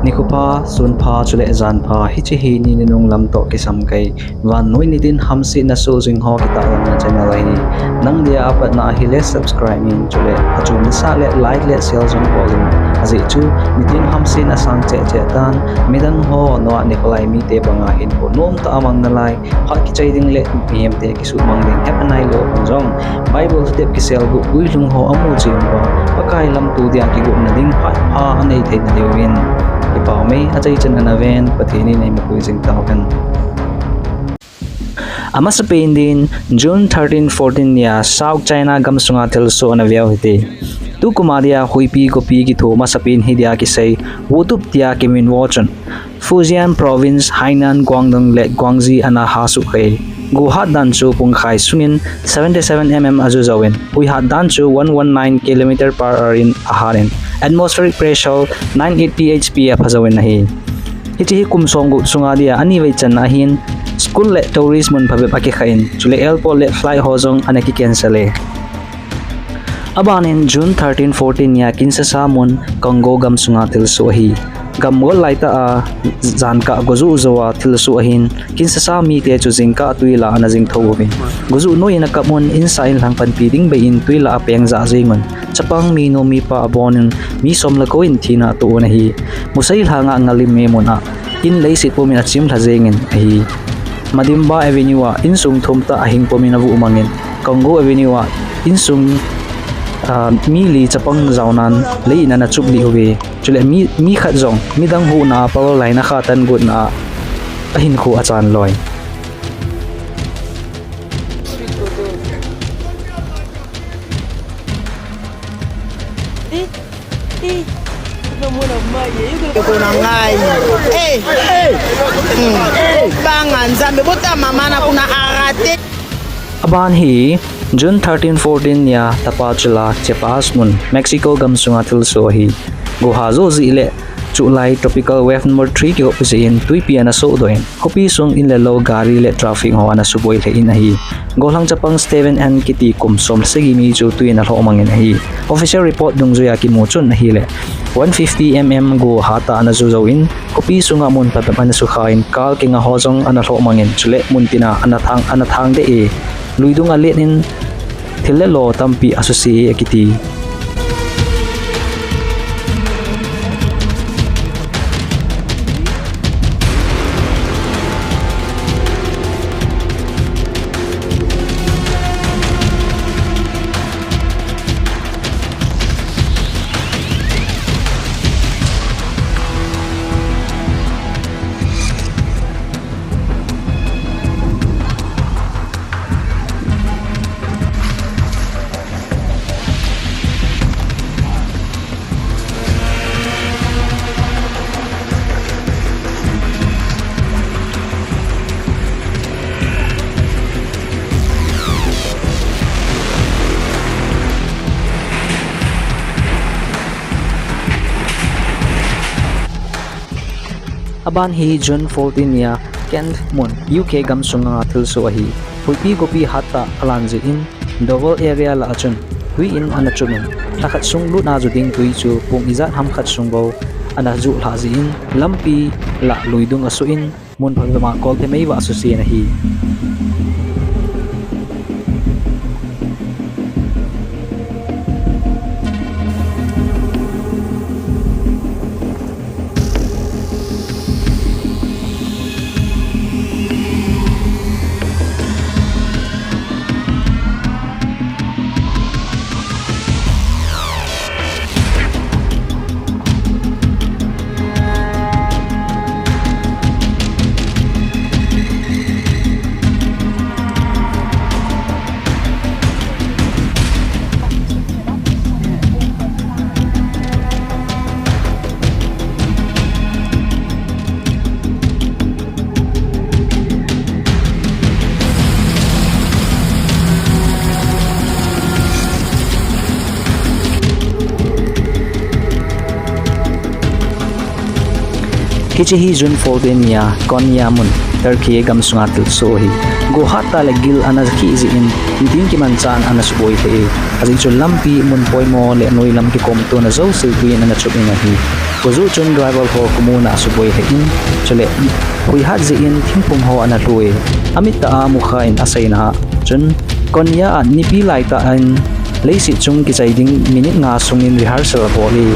Nikupa sunpa chule zanpa hichihi ni ninung lamto kisam kay Vannoi nitin hamsetna so jing kita lang na channel hi nang dia apat na ahile subscribe min chule achum sa le like le share jong polling aseijuite nitin hamsetna sang che tan midan ho no nikolai mi te banga hin ko nom ta amang nalai phat kichai ding le pm te kisu mang ding hapanai lo jong bible step kisel gu uilung ho amu jing ba pakai lam tu dia ki gu na ding phat pha anei the na dewin ipao may aseijuite na ven patini na makuising tawkan ama sa Spain din June 13-14 niya South China gamsunga Thilsoh na viaw hiti tu kumadia huipi kopi ki thoma sa Spain hidia kisai wutup tia kimin watchon Fujian province Hainan Guangdong le Guangxi ana hasu kay guhat dan chu pungkhai sungin 77 mm azuzawin huihat dan chu 119 km/h in aharin atmospheric pressure 980 ppf hazawin nahi hiti kumsong gu sunga dia ani wei chan ahin school le tourist mun phabe paki khain chule airport le fly hozong anaki cancel e abanin June 13-14 ya kinsa samun Congo gam sunga Thilsoh hi gamol laita a zanka gozu zowa Thilsoh ahin kinsa sa mi te chu jingka tuila ana jing thowin gozu no ina kapon insail hang pan piding be in tuila apeng za jingon chapang mi no mi pa abonin mi somla ko in thina tu na hi musail hanga ngalim me mona in leiset po min achim thajengin hi Madimba Avenue insung thumta ahing po minabu umangin Congo Avenue insung mili chapang zaunan leina na chubli huwe chule mi khat zong midang hu na power line na khatan gut na ahin khu achan loi aban hi June 13-14 niya tapachula chepas mun Mexico gamsunga Thilsoh hi guhazo zile chulai tropical wave number 3 ki opisiin ipia na so doin hopi sung in le low gari le traffic ho ana suboi le in hi golang chapang Steven and Kitty kumsom segi mi chu tuina lo mangin hi official report dung zuya ki mochun na hi le 150 mm go hata ana zuzawin hopi sunga mun papaman su khain kal kinga hozong ana lo mangin chule muntina ana thang de e luidung alenin thille lo tampi asusi ekiti aban hi June 14 niya Kent mun UK gamsunga Thilsoh hi huipi gopi hata alanji in double area la achun hui in anachumen takhat sung lu na juding tui chu pung izat ham khat sungbo ana ju laji in lampi la luidung asu in mun phagma kol the mei wa asu si na hi Kichai jun 14 ya konya mun Turkey gam sunga Thilsoh hi go hata legil anaki in nitin ki manchan anasuboi te azin chul lampi mun poimo le noi lam ki komto na zo silpin na chupin hi gozu chun driver ho kumuna asuboi he in chule hui hat in thimpum ho analue amit ta mukha in asaina chun konya an nipi lai ta an leiset chung kichai ding minute nga sungin rehearsal boli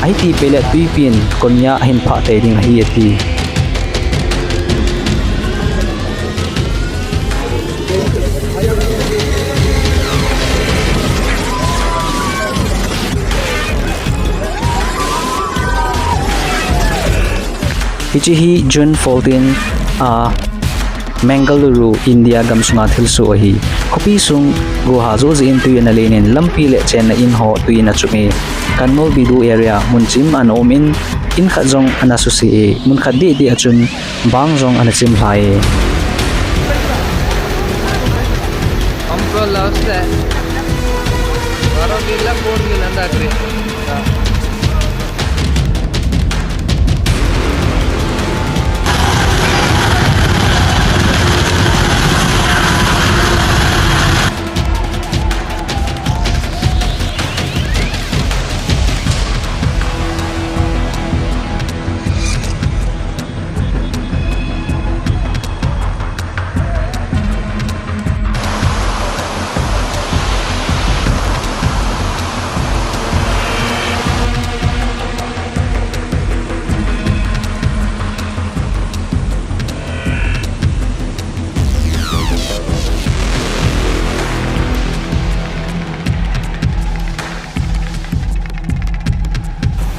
itih pele tuipin konya hin pha te ding hi ati Kichai June 14 Mangaluru India gam sunga Thilsoh hi kopi sung go hazo zin tuin alenin lampi le chen na in ho tuin na chumi kanmol bidu area munchim an omin in khajong anasusi mun khadi di achun bangjong anachim hlai हमको लॉस्ट है 12 गिला 4 गिला अंदर करे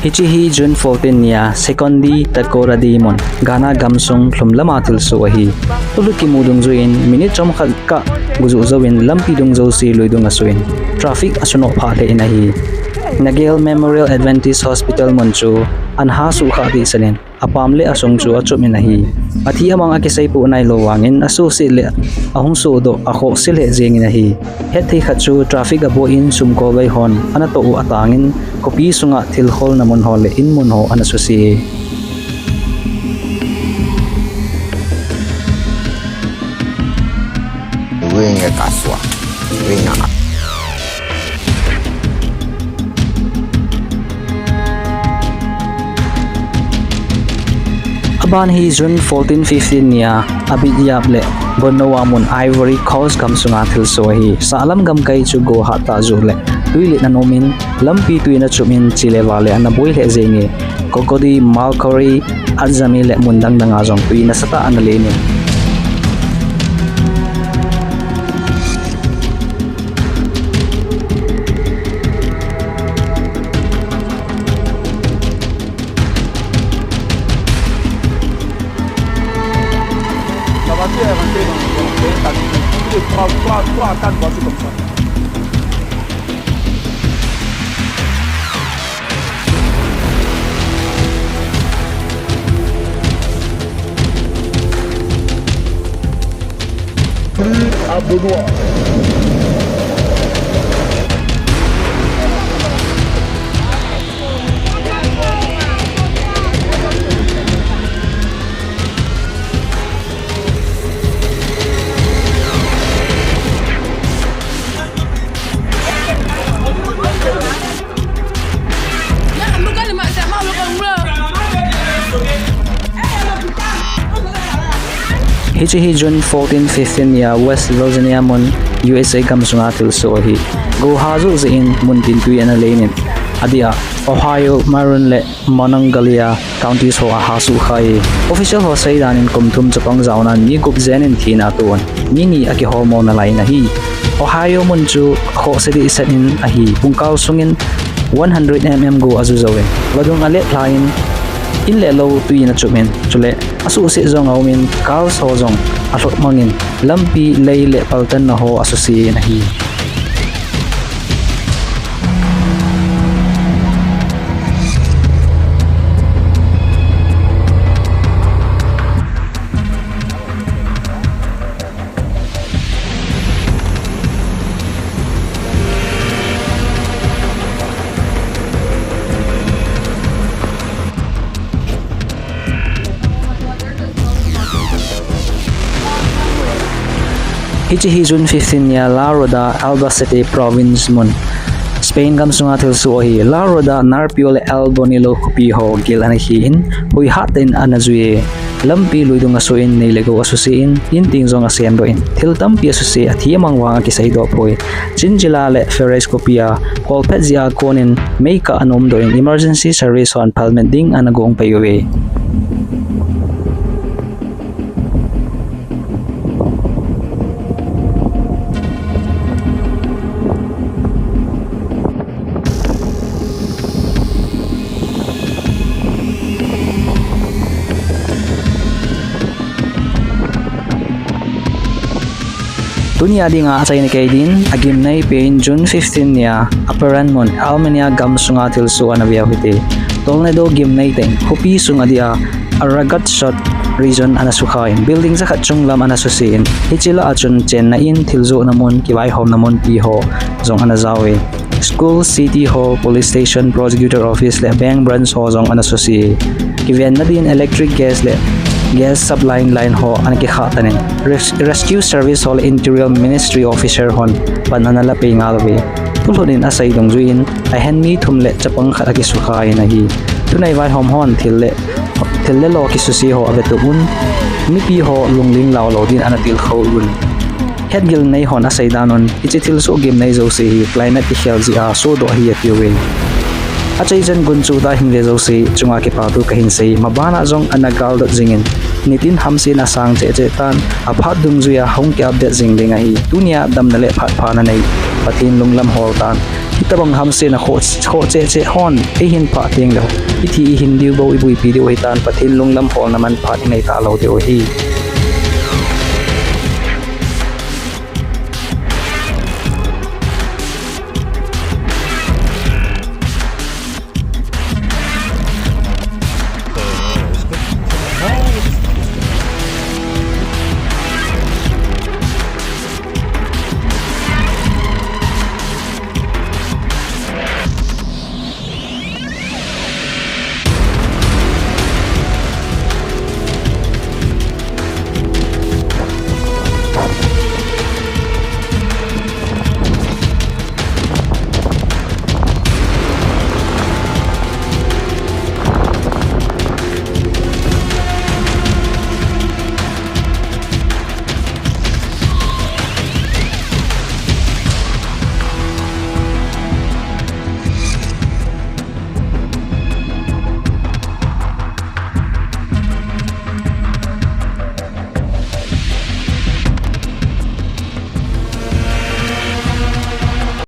Kichai June 14 ya sekondi takora dimon gana gamsung hlumlama Thilsoh hi tuluki mudung zuin minute chom khal ka guzu zawin lampi dung zo si loidung asuin traffic asuno phale inahi Nagel Memorial Adventist Hospital monchu anha su kha di sanen apamle asung chu achum inahi athi amang akisai pu nai lowangin asu si le ahung so do akho sil he jeng inahi hethi khachu traffic abo in sumko bai hon anato u atangin kopi sunga thilhol namun hole in mun ho anasusi winga kaswa winga aban hi June 14-15 niya abidyap le Vannoi mun Ivory Coast gam sunga Thilsoh hi salam gam kai chu go hata zu le tuile nanomin lampi tuina chumin chile wale anaboi le zengi kokodi malkori azami le mundang danga jong tuina sata analeni trois à 4 voitures comme ça. À Vannoi. Kichai June 14-15 ya West Virginia mun USA gam sunga Thilsoh hi go hazu zin mun tin tui ana lenin adia Ohio Maroon le Monongalia counties ho hasu khai official ho saidanin kumthum chapang zauna ni gup zenin thina ton ni aki hormone lai na hi Ohio mun chu ho sedi isanin ahi pungkaw sungin 100 mm go azu zawe wadung ale line in le lo tui na chumen chule asu se zong aumin kal so zong athot mangin lampi lei le paltan na ho asusi na hi Hijun 15 ya la roda Albacete province mun Spain gam sunga Thilsoh hi la roda narpiole albonilo kupiho gil anahiin hui hatin anazue lampi luidung asuin nei lego asusin inting zong asiendoin thiltampi asusi athi amavang kisai do poi chinjila le ferres kopia kolpet zia konin meika anom doin emergency service on palment ding anagong payowe. Dunia di nga asay ni kaydin agimnei pain June 15 niya aparan mon almania gam sunga Thilsoh na biawite tolne do gimnei teng hupi sunga dia aragat shot region anasukain building sa kachung lam anasusin hichila achun chen na in Thilsoh namon kiwai hom namon piho zong anazawe school city hall police station prosecutor office le bank branch ho zong anasusi kiven na din electric gas le gas supply line ho an ki khatanin rescue service hall interior ministry officer hon pananala pe ngalwe tulodin asai dongjuin a henmi thumle chapang kharaki sukhain hi tunai vai hom hon thille lo ki susi ho avetun mi pi ho lungling law lo din anatil khawun headgil nei hon asai danon ichi Thilsoh gimnei zo se hi climate ki khel ji a so do hi atiwe achai jan gunchu da hingle zo se chunga ke patu kahin sei mabana jong anagal dot jingin nitin hamsetna sang che che tan aphat dung zuya hong ke update jing lenga hi dunia dam na le phat phana nei pathin lunglam hol tan Hitobang hamsetna kho che hon e hin pha teng lo itih hin diu bo ibui pi de oi tan pathin lunglam hol naman phat nei ta lo de o hi